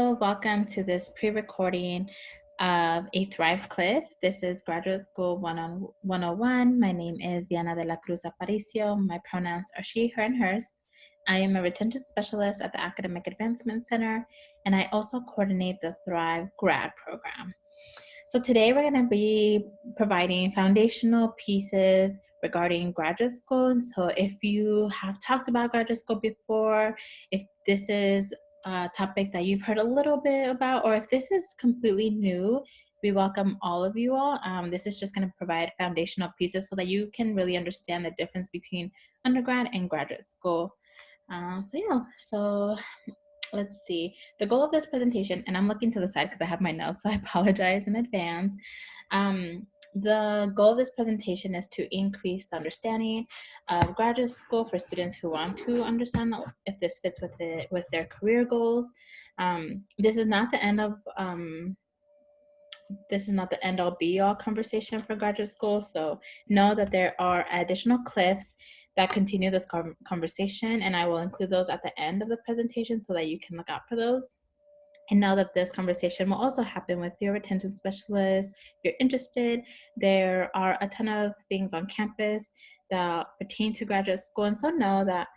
Hello, welcome to this pre-recording of a Thrive Cliff. This is Graduate School 101. My name is Diana Delacruz-Aparicio. My pronouns are she, her, and hers. I am a retention specialist at the Academic Advancement Center, and I also coordinate the Thrive-Grad program. So today we're going to be providing foundational pieces regarding graduate school. So if you have talked about graduate school before, if this is a topic that you've heard a little bit about, or if this is completely new, we welcome all of you all. This is just going to provide foundational pieces so that you can really understand the difference between undergrad and graduate school. So let's see. The goal of this presentation, and I'm looking to the side because I have my notes, so I apologize in advance. The goal of this presentation is to increase the understanding of graduate school for students who want to understand if this fits with their career goals. This is not the end all be all conversation for graduate school. So know that there are additional clips that continue this conversation, and I will include those at the end of the presentation so that you can look out for those. And know that this conversation will also happen with your retention specialist. If you're interested, there are a ton of things on campus that pertain to graduate school, and so know that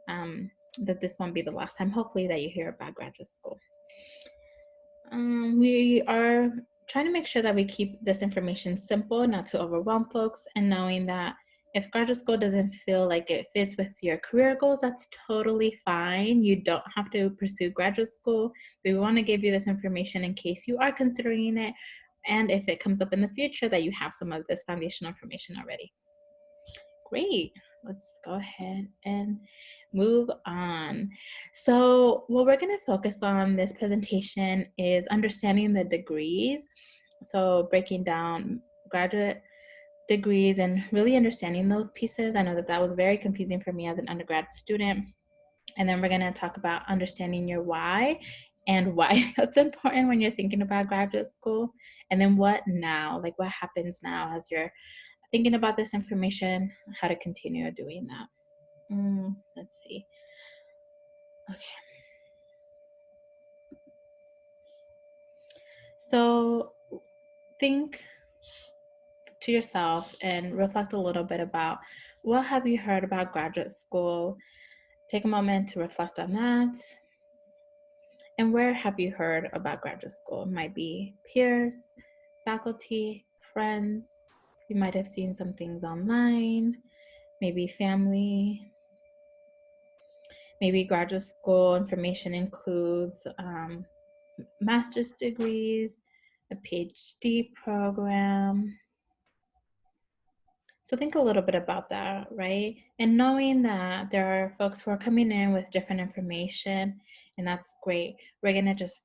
that this won't be the last time, hopefully, that you hear about graduate school. We are trying to make sure that we keep this information simple, not to overwhelm folks, and knowing that if graduate school doesn't feel like it fits with your career goals, that's totally fine. You don't have to pursue graduate school. We want to give you this information in case you are considering it, and if it comes up in the future, that you have some of this foundational information already. Great. Let's go ahead and move on. So what we're going to focus on this presentation is understanding the degrees. So breaking down graduate degrees and really understanding those pieces. I know that was very confusing for me as an undergrad student. And then we're going to talk about understanding your why and why that's important when you're thinking about graduate school. And then what now, like what happens now as you're thinking about this information, how to continue doing that. Let's see. Okay. So think to yourself and reflect a little bit about what have you heard about graduate school. Take a moment to reflect on that. And where have you heard about graduate school? It might be peers, faculty, friends. You might have seen some things online, maybe family. Maybe graduate school information includes master's degrees, a PhD program. So think a little bit about that, right? And knowing that there are folks who are coming in with different information, and that's great. We're gonna just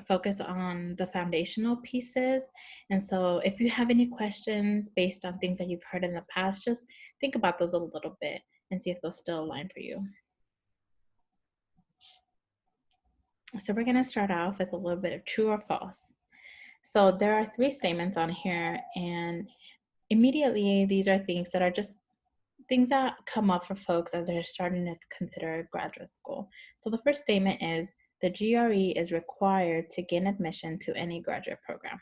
focus on the foundational pieces. And so if you have any questions based on things that you've heard in the past, just think about those a little bit and see if those still align for you. So we're gonna start off with a little bit of true or false. So there are 3 statements on here, and immediately these are things that are just things that come up for folks as they're starting to consider graduate school. So the first statement is the GRE is required to gain admission to any graduate program.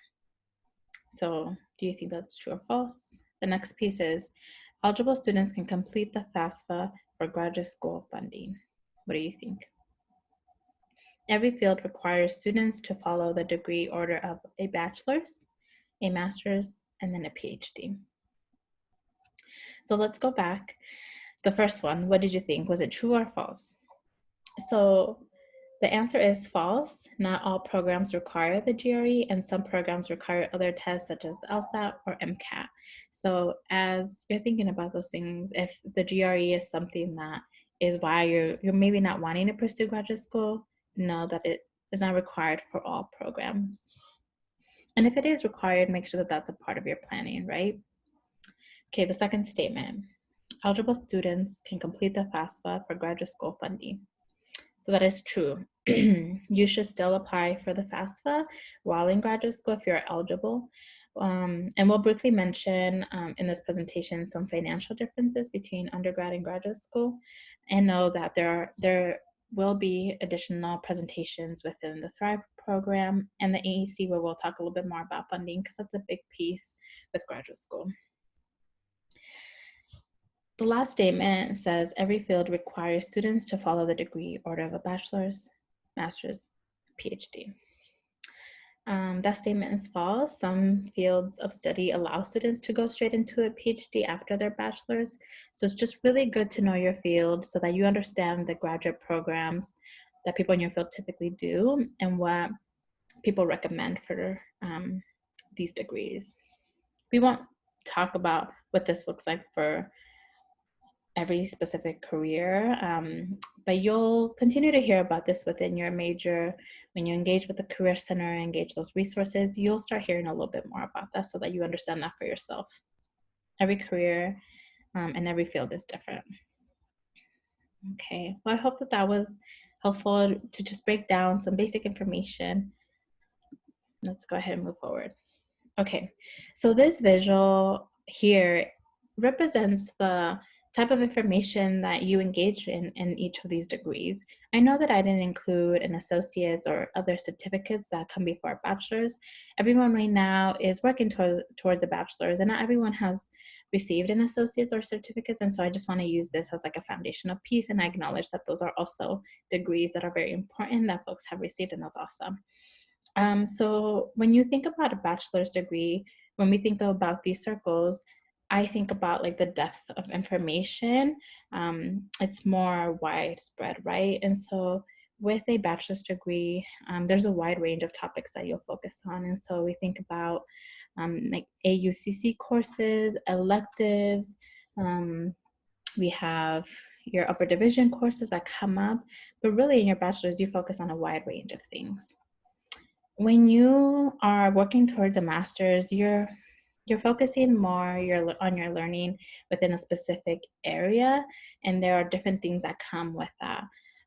So do you think that's true or false? The next piece is eligible students can complete the FAFSA for graduate school funding. What do you think? Every field requires students to follow the degree order of a bachelor's, a master's, and then a PhD. So let's go back. The first one, what did you think? Was it true or false? So the answer is false. Not all programs require the GRE, and some programs require other tests such as the LSAT or MCAT. So as you're thinking about those things, if the GRE is something that is why you're maybe not wanting to pursue graduate school, know that it is not required for all programs. And if it is required, make sure that that's a part of your planning, right? Okay, the second statement. Eligible students can complete the FAFSA for graduate school funding. So that is true. You should still apply for the FAFSA while in graduate school if you're eligible. And we'll briefly mention in this presentation some financial differences between undergrad and graduate school, and know that there will be additional presentations within the Thrive program and the AEC, where we'll talk a little bit more about funding because that's a big piece with graduate school. The last statement says every field requires students to follow the degree order of a bachelor's, master's, PhD. That statement is false. Some fields of study allow students to go straight into a PhD after their bachelor's. So it's just really good to know your field so that you understand the graduate programs that people in your field typically do and what people recommend for these degrees. We won't talk about what this looks like for every specific career, but you'll continue to hear about this within your major. When you engage with the Career Center, engage those resources, you'll start hearing a little bit more about that so that you understand that for yourself. Every career and every field is different. Okay, well, I hope that was helpful to just break down some basic information. Let's go ahead and move forward. Okay, so this visual here represents the type of information that you engage in each of these degrees. I know that I didn't include an associate's or other certificates that come before a bachelor's. Everyone right now is working towards a bachelor's, and not everyone has received an associate's or certificates, and so I just want to use this as like a foundational piece, and I acknowledge that those are also degrees that are very important that folks have received, and that's awesome. So when you think about a bachelor's degree, when we think about these circles, I think about like the depth of information. It's more widespread, right? And so with a bachelor's degree, there's a wide range of topics that you'll focus on. And so we think about like AUCC courses, electives, we have your upper division courses that come up, but really in your bachelor's, you focus on a wide range of things. When you are working towards a master's, you're focusing more on your learning within a specific area, and there are different things that come with that.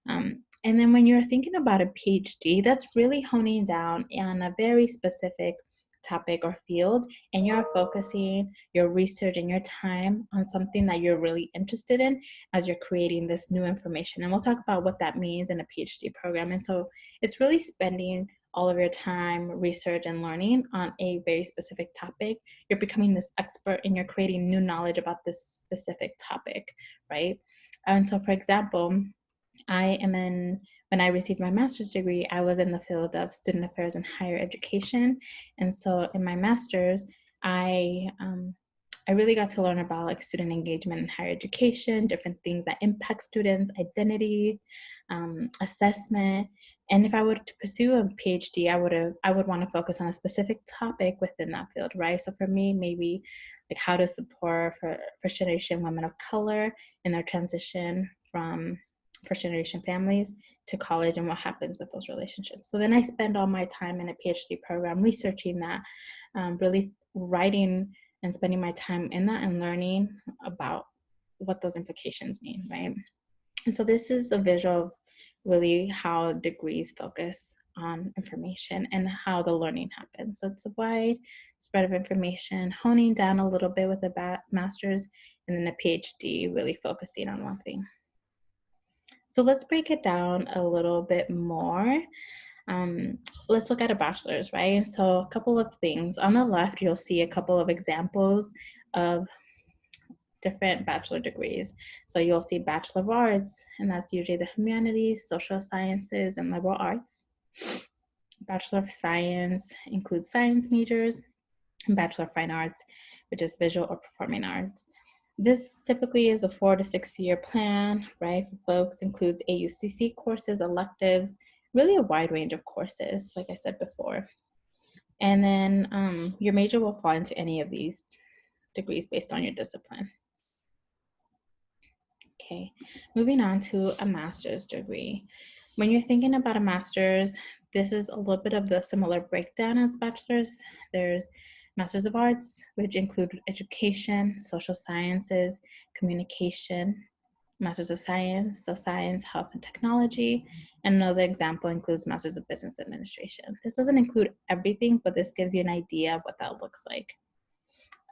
And then when you're thinking about a PhD, that's really honing down on a very specific topic or field, and you're focusing your research and your time on something that you're really interested in as you're creating this new information. And we'll talk about what that means in a PhD program. And so it's really spending all of your time, research, and learning on a very specific topic. You're becoming this expert and you're creating new knowledge about this specific topic, right? And so, for example, when I received my master's degree, I was in the field of student affairs and higher education. And so in my master's, I really got to learn about like student engagement in higher education, different things that impact students, identity, assessment. And if I were to pursue a PhD, I would want to focus on a specific topic within that field, right? So for me, maybe like how to support for first generation women of color in their transition from first generation families to college and what happens with those relationships. So then I spend all my time in a PhD program researching that, really writing and spending my time in that and learning about what those implications mean, right? And so this is a visual of really how degrees focus on information and how the learning happens. So it's a wide spread of information, honing down a little bit with a master's, and then a PhD really focusing on one thing. So let's break it down a little bit more. Let's look at a bachelor's, right? So a couple of things. On the left, you'll see a couple of examples of different bachelor degrees. So you'll see Bachelor of Arts, and that's usually the humanities, social sciences, and liberal arts. Bachelor of Science includes science majors, and Bachelor of Fine Arts, which is visual or performing arts. This typically is a 4 to 6 year plan, right? For folks, includes AUCC courses, electives, really a wide range of courses, like I said before. And then your major will fall into any of these degrees based on your discipline. Okay, moving on to a master's degree. When you're thinking about a master's, this is a little bit of the similar breakdown as bachelor's. There's Masters of Arts, which include education, social sciences, communication, Masters of Science, so science, health, and technology. And another example includes Masters of Business Administration. This doesn't include everything, but this gives you an idea of what that looks like.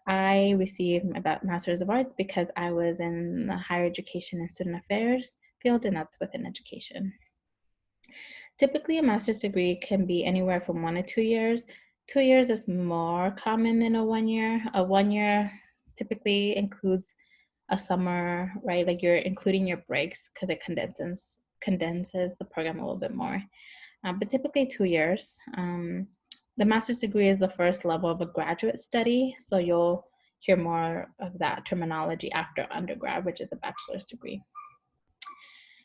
I received my Master's of Arts because I was in the higher education and student affairs field, and that's within education. Typically, a master's degree can be anywhere from 1 to 2 years. 2 years is more common than a 1 year. A 1 year typically includes a summer, right? Like you're including your breaks because it condenses the program a little bit more. But typically 2 years. The master's degree is the first level of a graduate study, so you'll hear more of that terminology after undergrad, which is a bachelor's degree.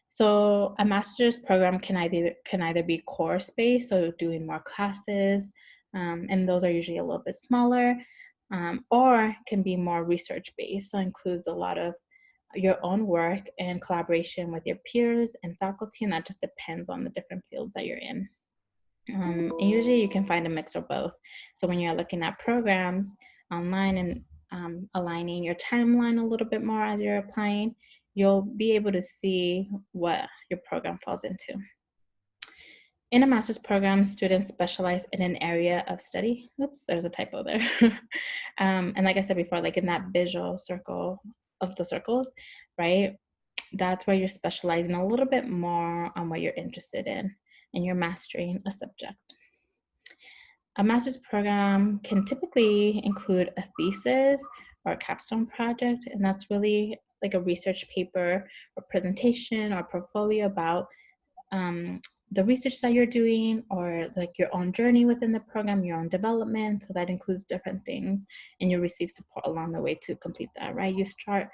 So a master's program can either be course based, so doing more classes, and those are usually a little bit smaller, or can be more research based, so includes a lot of your own work and collaboration with your peers and faculty, and that just depends on the different fields that you're in. And usually you can find a mix of both. So when you're looking at programs online and aligning your timeline a little bit more as you're applying, you'll be able to see what your program falls into. In a master's program, students specialize in an area of study. Oops, there's a typo there. And like I said before, like in that visual circle of the circles, right? That's where you're specializing a little bit more on what you're interested in, and you're mastering a subject. A master's program can typically include a thesis or a capstone project, and that's really like a research paper or presentation or portfolio about the research that you're doing, or like your own journey within the program, your own development. So that includes different things, and you receive support along the way to complete that, right? You start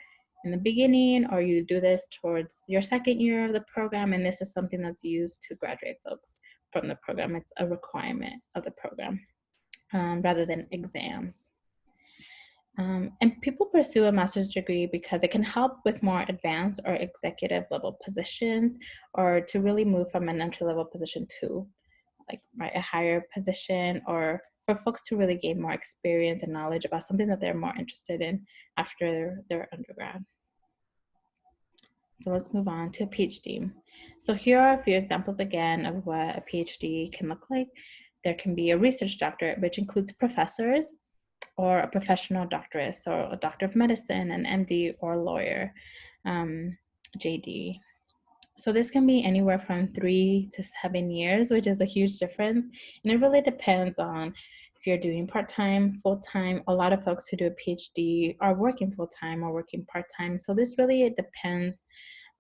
in the beginning, or you do this towards your second year of the program, and this is something that's used to graduate folks from the program. It's a requirement of the program rather than exams. And people pursue a master's degree because it can help with more advanced or executive level positions, or to really move from an entry level position to like a higher position, or for folks to really gain more experience and knowledge about something that they're more interested in after their undergrad. So let's move on to a PhD. So here are a few examples again of what a PhD can look like. There can be a research doctorate, which includes professors, or a professional doctorate, so a doctor of medicine, an MD, or lawyer, JD. So this can be anywhere from 3 to 7 years, which is a huge difference. And it really depends on if you're doing part-time, full-time. A lot of folks who do a PhD are working full-time or working part-time. So this really, it depends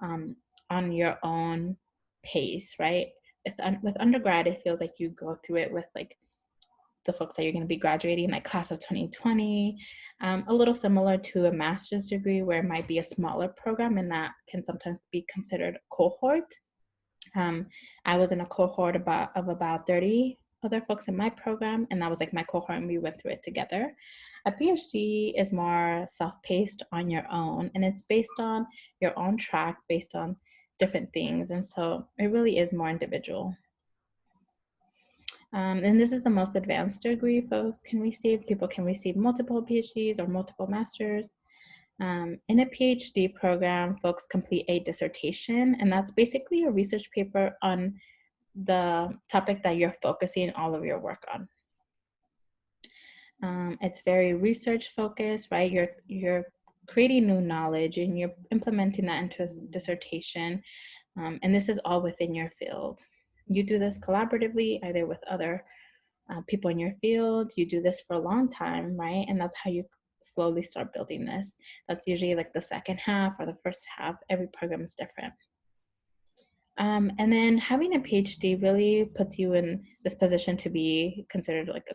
on your own pace, right? With undergrad, it feels like you go through it with like the folks that you're going to be graduating, like class of 2020, a little similar to a master's degree where it might be a smaller program, and that can sometimes be considered a cohort. I was in a cohort of about 30 other folks in my program, and that was like my cohort, and we went through it together. A PhD is more self-paced on your own, and it's based on your own track, based on different things, and so it really is more individual. And this is the most advanced degree folks can receive. People can receive multiple PhDs or multiple masters. In a PhD program, folks complete a dissertation, and that's basically a research paper on the topic that you're focusing all of your work on. It's very research focused, right? You're creating new knowledge and you're implementing that into a dissertation, and this is all within your field. You do this collaboratively, either with other people in your field. You do this for a long time, right? And that's how you slowly start building this. That's usually like the second half or the first half. Every program is different. And then having a PhD really puts you in this position to be considered like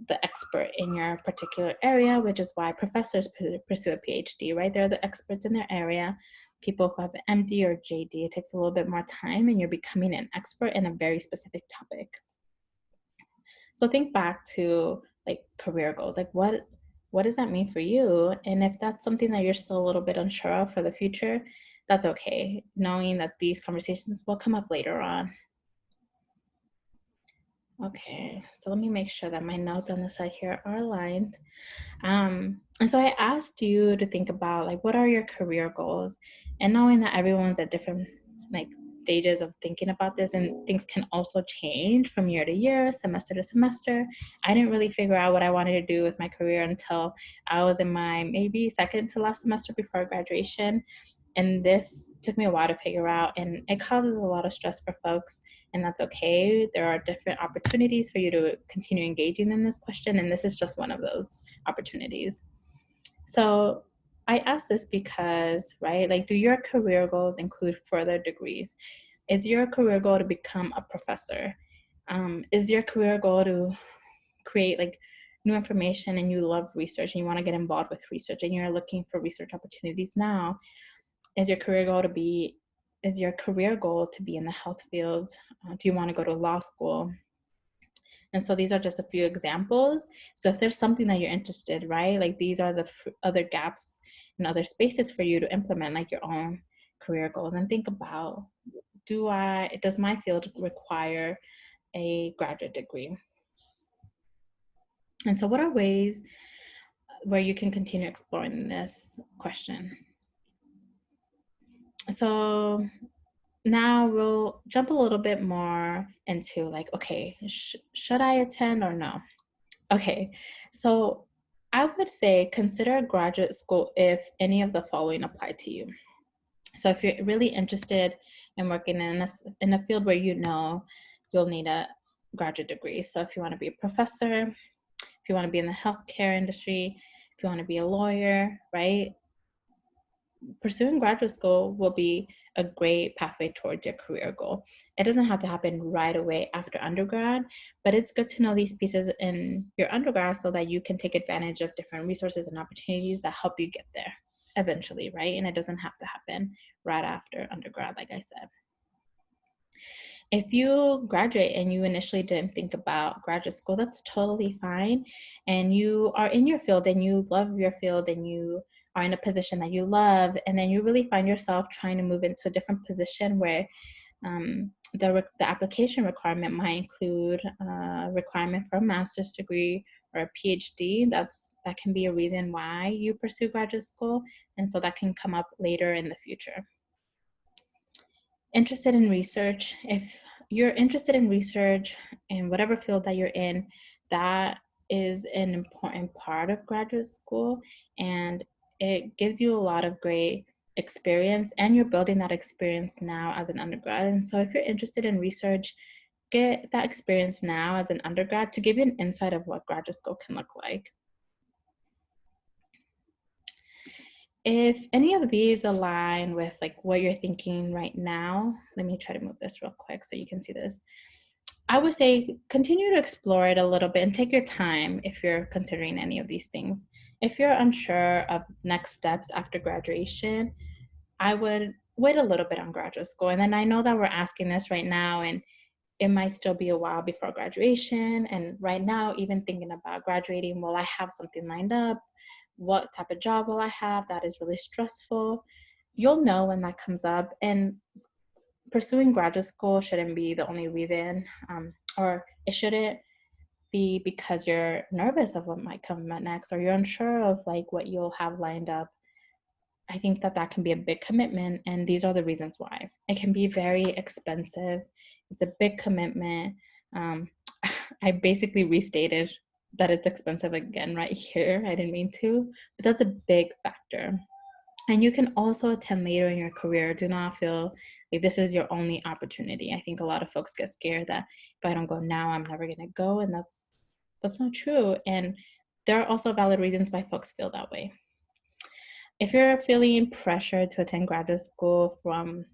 the expert in your particular area, which is why professors pursue a PhD, right? They're the experts in their area. People who have an MD or JD, it takes a little bit more time, and you're becoming an expert in a very specific topic. So think back to like career goals, like what does that mean for you? And if that's something that you're still a little bit unsure of for the future, that's okay, knowing that these conversations will come up later on. Okay, so let me make sure that my notes on the side here are aligned. And so I asked you to think about like, what are your career goals? And knowing that everyone's at different like stages of thinking about this, and things can also change from year to year, semester to semester. I didn't really figure out what I wanted to do with my career until I was in my maybe second to last semester before graduation. And this took me a while to figure out, and it causes a lot of stress for folks and that's okay. There are different opportunities for you to continue engaging in this question, and this is just one of those opportunities. So I ask this because, right, like, do your career goals include further degrees? Is your career goal to become a professor? Is your career goal to create like new information, and you love research and you want to get involved with research and you're looking for research opportunities now? Is your career goal to be in the health field? Do you want to go to law school? And so these are just a few examples. So if there's something that you're interested, right, like these are the other gaps and other spaces for you to implement like your own career goals, and think about, does my field require a graduate degree? And so what are ways where you can continue exploring this question? So now we'll jump a little bit more into like, okay, should I attend or no? Okay, so I would say consider graduate school if any of the following apply to you. So if you're really interested in working in a field where you know you'll need a graduate degree. So if you want to be a professor, if you want to be in the healthcare industry, if you want to be a lawyer, right? Pursuing graduate school will be a great pathway towards your career goal. It doesn't have to happen right away after undergrad, but it's good to know these pieces in your undergrad so that you can take advantage of different resources and opportunities that help you get there eventually, right? And it doesn't have to happen right after undergrad, like I said. If you graduate and you initially didn't think about graduate school, that's totally fine. And you are in your field and you love your field and you are in a position that you love, and then you really find yourself trying to move into a different position where the application requirement might include a requirement for a master's degree or a PhD. That can be a reason why you pursue graduate school, and so that can come up later in the future. Interested in research, if you're interested in research in whatever field that you're in, that is an important part of graduate school, and it gives you a lot of great experience, and you're building that experience now as an undergrad. And so if you're interested in research, get that experience now as an undergrad to give you an insight of what graduate school can look like. If any of these align with like what you're thinking right now, let me try to move this real quick so you can see this. I would say continue to explore it a little bit and take your time if you're considering any of these things. If you're unsure of next steps after graduation, I would wait a little bit on graduate school. And then I know that we're asking this right now, and it might still be a while before graduation. And right now, even thinking about graduating, will I have something lined up? What type of job will I have that is really stressful? You'll know when that comes up. And pursuing graduate school shouldn't be the only reason, or it shouldn't be because you're nervous of what might come next, or you're unsure of like what you'll have lined up. I think that can be a big commitment, and these are the reasons why. It can be very expensive. It's a big commitment. I basically restated that it's expensive again right here. I didn't mean to, but that's a big factor. And you can also attend later in your career. Do not feel like this is your only opportunity. I think a lot of folks get scared that if I don't go now, I'm never going to go, and that's not true. And there are also valid reasons why folks feel that way. If you're feeling pressure to attend graduate school from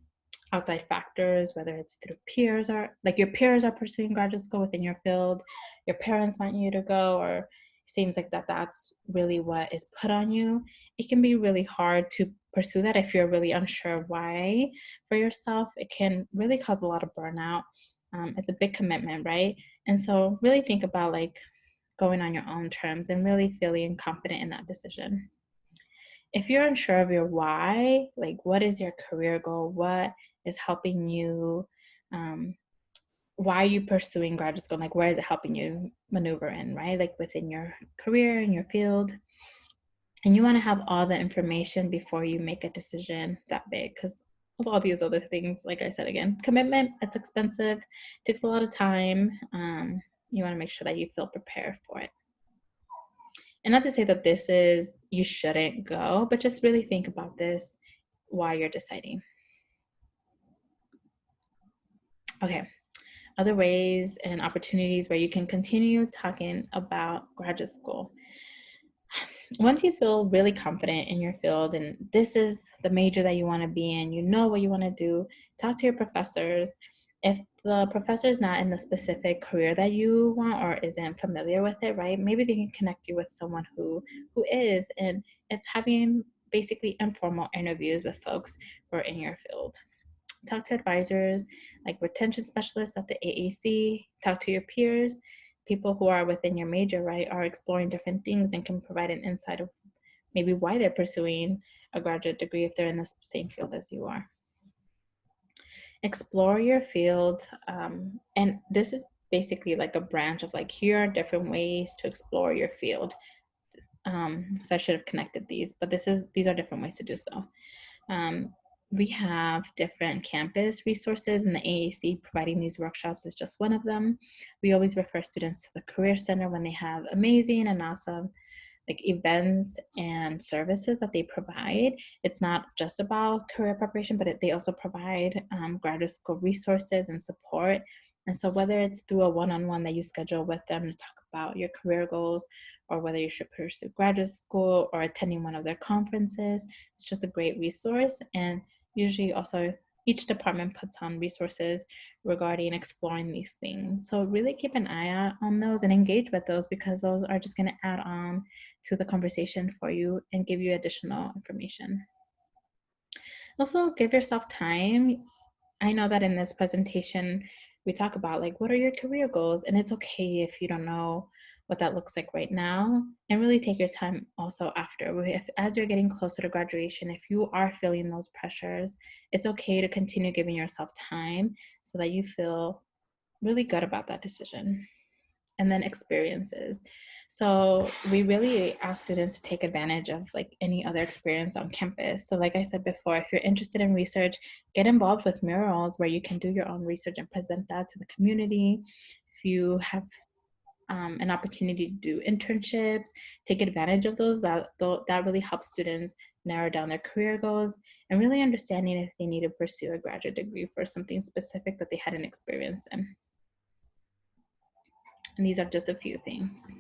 outside factors, whether it's through peers, or like your peers are pursuing graduate school within your field, your parents want you to go, or it seems like that's really what is put on you, it can be really hard to pursue that if you're really unsure why for yourself. It can really cause a lot of burnout. It's a big commitment, right? And so really think about like going on your own terms and really feeling confident in that decision. If you're unsure of your why, like what is your career goal, what is helping you, why are you pursuing graduate school, like where is it helping you maneuver in, right, like within your career and your field. And you want to have all the information before you make a decision that big, because of all these other things. Like I said, again, commitment, it's expensive, takes a lot of time. You want to make sure that you feel prepared for it. And not to say that this is, you shouldn't go, but just really think about this while you're deciding. Okay, other ways and opportunities where you can continue talking about graduate school. Once you feel really confident in your field and this is the major that you want to be in, you know what you want to do, talk to your professors. If the professor is not in the specific career that you want or isn't familiar with it, right? Maybe they can connect you with someone who is, and it's having basically informal interviews with folks who are in your field. Talk to advisors like retention specialists at the AAC, talk to your peers, people who are within your major, right, are exploring different things and can provide an insight of maybe why they're pursuing a graduate degree if they're in the same field as you are. Explore your field, and this is basically like a branch of like, here are different ways to explore your field. So I should have connected these, but these are different ways to do so. We have different campus resources, and the AAC providing these workshops is just one of them. We always refer students to the Career Center when they have amazing and awesome like events and services that they provide. It's not just about career preparation, but they also provide graduate school resources and support. And so whether it's through a one-on-one that you schedule with them to talk about your career goals, or whether you should pursue graduate school or attending one of their conferences, it's just a great resource. And usually also each department puts on resources regarding exploring these things. So really keep an eye out on those and engage with those, because those are just going to add on to the conversation for you and give you additional information. Also, give yourself time. I know that in this presentation, we talk about like, what are your career goals? And it's okay if you don't know what that looks like right now, and really take your time also after. As you're getting closer to graduation, if you are feeling those pressures, it's okay to continue giving yourself time so that you feel really good about that decision. And then experiences. So we really ask students to take advantage of like any other experience on campus. So like I said before, if you're interested in research, get involved with murals where you can do your own research and present that to the community. If you have an opportunity to do internships, take advantage of those. That really helps students narrow down their career goals and really understanding if they need to pursue a graduate degree for something specific that they had an experience in. And these are just a few things.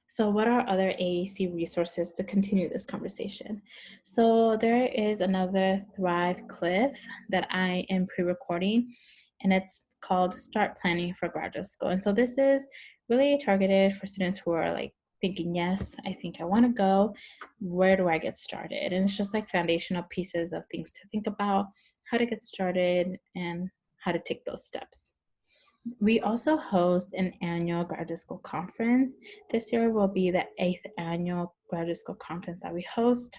So what are other AAC resources to continue this conversation? So there is another Thrive Cliff that I am pre-recording, and it's called Start Planning for Graduate School. And so this is really targeted for students who are like thinking, yes, I think I want to go. Where do I get started? And it's just like foundational pieces of things to think about, how to get started, and how to take those steps. We also host an annual graduate school conference. This year will be the 8th annual graduate school conference that we host.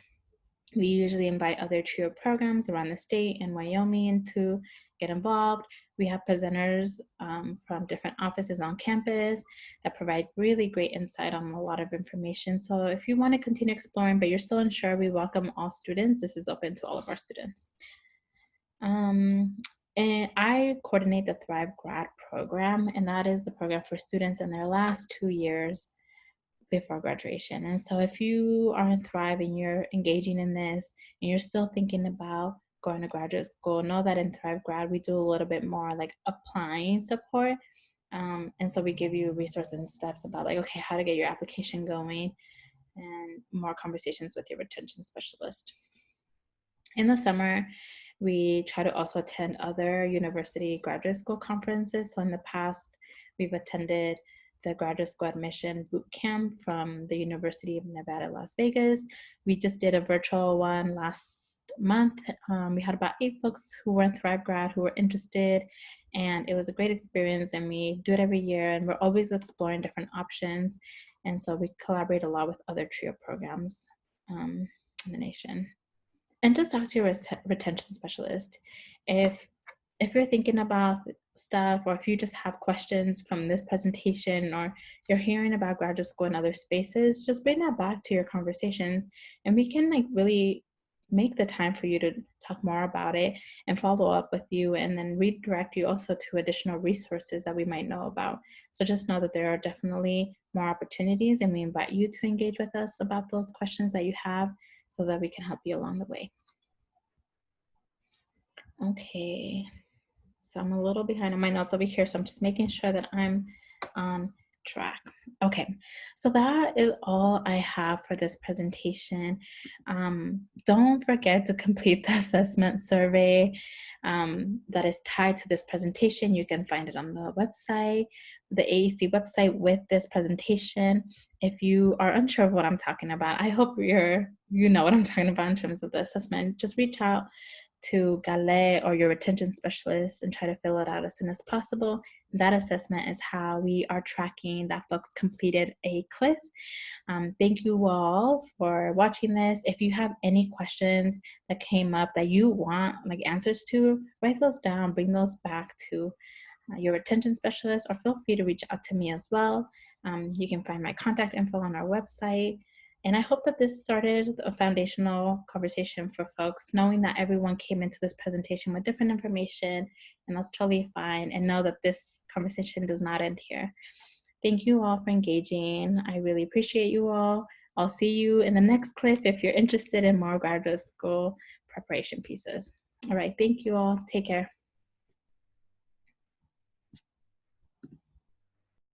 We usually invite other TRIO programs around the state and Wyoming to get involved. We have presenters from different offices on campus that provide really great insight on a lot of information. So if you want to continue exploring, but you're still unsure, we welcome all students. This is open to all of our students. And I coordinate the Thrive-Grad program, and that is the program for students in their last 2 years before graduation. And so if you are in Thrive and you're engaging in this and you're still thinking about going to graduate school, know that in Thrive-Grad we do a little bit more like applying support. And so we give you resources and steps about like, okay, how to get your application going, and more conversations with your retention specialist. In the summer, we try to also attend other university graduate school conferences. So in the past, we've attended the graduate school admission boot camp from the University of Nevada, Las Vegas. We just did a virtual one last month. We had about 8 folks who were in Thrive-Grad who were interested, and it was a great experience, and we do it every year, and we're always exploring different options. And so we collaborate a lot with other TRIO programs in the nation. And just talk to your retention specialist. If you're thinking about stuff, or if you just have questions from this presentation, or you're hearing about graduate school in other spaces, just bring that back to your conversations, and we can like really make the time for you to talk more about it and follow up with you, and then redirect you also to additional resources that we might know about. So just know that there are definitely more opportunities, and we invite you to engage with us about those questions that you have, so that we can help you along the way. Okay. So I'm a little behind on my notes over here. So I'm just making sure that I'm on track. Okay, so that is all I have for this presentation. Don't forget to complete the assessment survey that is tied to this presentation. You can find it on the website, the AEC website with this presentation. If you are unsure of what I'm talking about, I hope you know what I'm talking about in terms of the assessment. Just reach out to Gale or your retention specialist and try to fill it out as soon as possible. That assessment is how we are tracking that folks completed a CLF. Thank you all for watching this. If you have any questions that came up that you want like answers to, write those down, bring those back to your retention specialist, or feel free to reach out to me as well. You can find my contact info on our website. And I hope that this started a foundational conversation for folks, knowing that everyone came into this presentation with different information, and that's totally fine. And know that this conversation does not end here. Thank you all for engaging. I really appreciate you all. I'll see you in the next clip if you're interested in more graduate school preparation pieces. All right, thank you all. Take care.